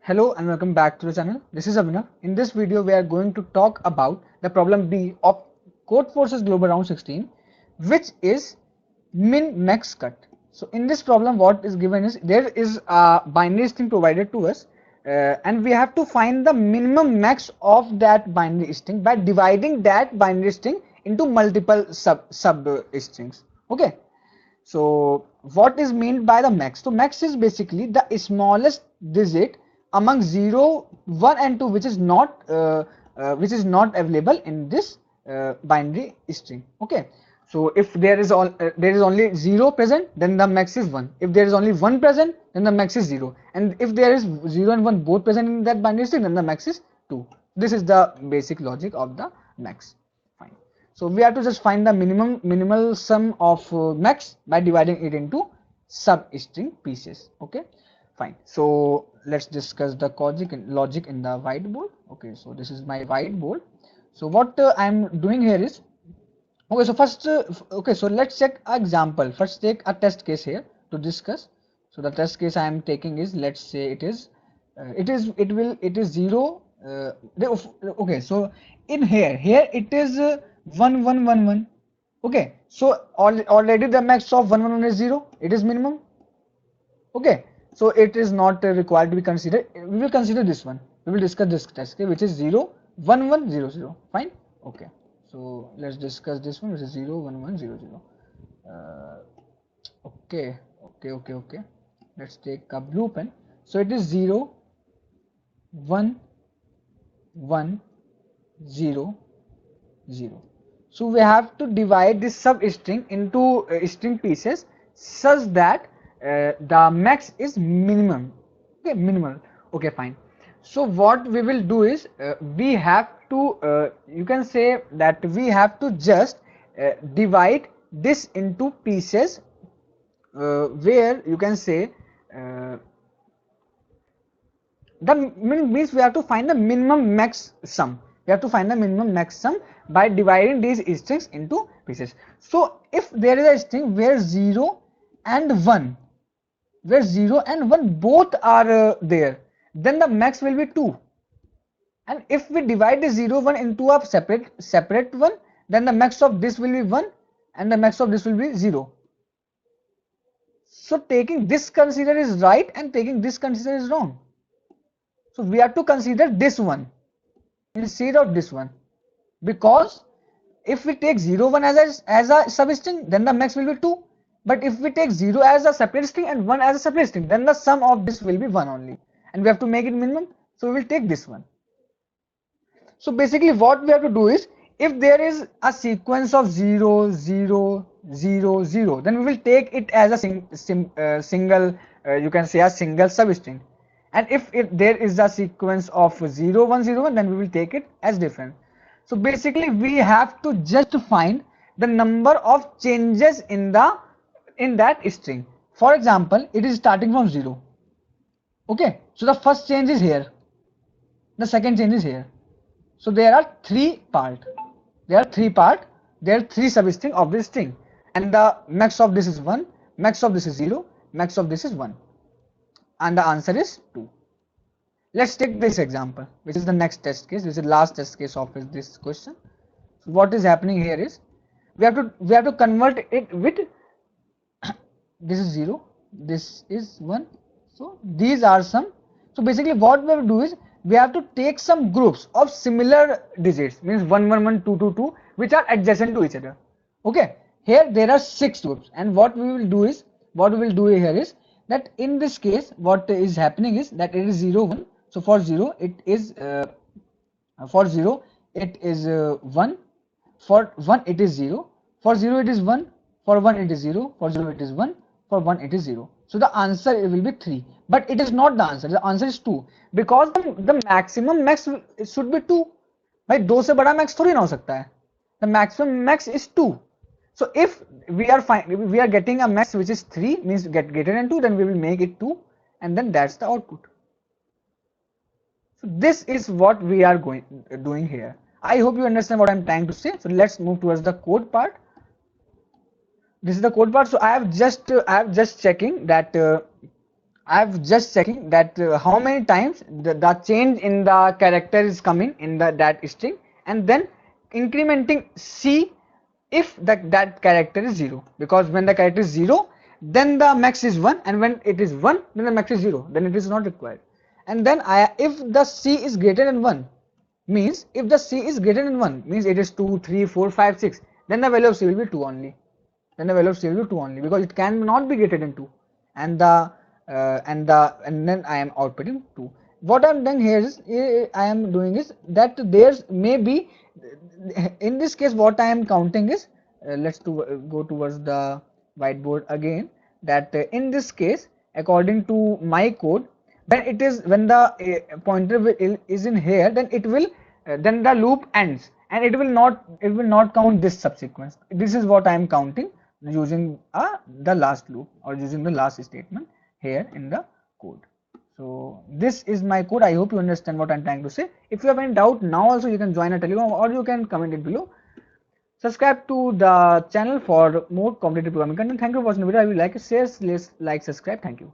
Hello and welcome back to the channel. This is Abhinav. In this video, we are going to talk about the problem B of Codeforces Global Round 16, which is min-mex cut. So in this problem, what is given is there is a binary string provided to us, and we have to find the minimum max of that binary string by dividing that binary string into multiple sub strings. Okay. So what is meant by the max? So max is basically the smallest digit among 0, 1 and 2 which is not available in this binary string. Okay. So if there is only 0 present, then the max is 1. If there is only 1 present, then the max is 0. And if there is 0 and 1 both present in that binary string, then the max is 2. This is the basic logic of the max. Fine. So we have to just find the minimal sum of max by dividing it into substring pieces. Okay, fine. So let's discuss the logic in the whiteboard. Okay, so this is my whiteboard. So what I'm doing here is, okay, so first okay, so let's check an example. First take a test case here to discuss. So the test case I am taking is, let's say it is 0. Okay, so in here it is 1 1 1 1. Okay, so already the max of 1 1 1 is 0. It is minimum. Okay, so it is not required to be considered. We will consider this one. We will discuss this test case, which is 0 1 1 0 0. Fine. Okay, so let's discuss this one, which is 0 1 1 0 0. Okay. Let's take a blue pen. So it is 0 1 1 0 0. So we have to divide this substring into string pieces such that the max is minimum. Okay, minimal. Okay, fine. So what we will do is we have to you can say that we have to just divide this into pieces where you can say the means we have to find the minimum max sum. We have to find the minimum max sum by dividing these strings into pieces. So if there is a string where 0 and 1 both are there, then the max will be 2. And if we divide the 0 1 into a separate one, then the max of this will be 1 and the max of this will be 0. So taking this consider is right and taking this consider is wrong. So we have to consider this one instead of this one, because if we take 0 1 as a substring, then the max will be 2. But if we take 0 as a separate string and 1 as a separate string, then the sum of this will be 1 only, and we have to make it minimum, so we will take this one. So basically what we have to do is, if there is a sequence of 0 0 0 0, then we will take it as a single you can say a single substring. And if there is a sequence of 0 1 0 1, then we will take it as different. So basically we have to just find the number of changes in that string. For example, it is starting from 0. Okay, so the first change is here, the second change is here. So there are three parts. There are three substrings of this string, and the max of this is 1, max of this is 0, max of this is 1, and the answer is 2. Let's take this example, which is the next test case. This is the last test case of this question. So what is happening here is, we have to convert it with this is 0, this is 1. So these are some. So basically what we have to do is, we have to take some groups of similar digits, means 1 1 1 2 2 2, which are adjacent to each other. Okay, here there are 6 groups, and what we will do here is that in this case what is happening is that it is 0 1. So for 0 it is 1, for 1 it is 0, for 0 it is 1, for 1 it is 0, for 0 it is 1, for 1 it is 0. So the answer will be 3, but it is not the answer. The answer is 2, because the maximum max should be 2. भाई 2 से बड़ा max थोड़ी ना हो सकता है. The maximum max is 2. So if we are getting a max which is 3, means greater than 2, then we will make it 2, and then that's the output. So this is what we are doing here. I hope you understand what I'm trying to say. So let's move towards the code part. This is the code part. So I have just checking that I've just checking that how many times the change in the character is coming in that string, and then incrementing C if that character is 0, because when the character is 0 then the max is 1, and when it is 1 then the max is 0, then it is not required. And then if the C is greater than 1 means, if the C is greater than 1 means it is 2, 3, 4, 5, 6, then the value of C will be 2 only. Then the value of C will be 2 only, because it cannot be greater than 2, and and then I am outputting 2. What I am doing here is, I am doing is that there's maybe, in this case what I am counting is, let's go towards the whiteboard again, that in this case according to my code, when the pointer is in here, then it will then the loop ends, and it will not count this subsequence. This is what I am counting using the last loop, or using the last statement here in the code. So this is my code. I hope you understand what I'm trying to say. If you have any doubt now also, you can join a Telegram, or you can comment it below. Subscribe to the channel for more competitive programming content. Thank you for watching the video. I will like it, share, like, subscribe. Thank you.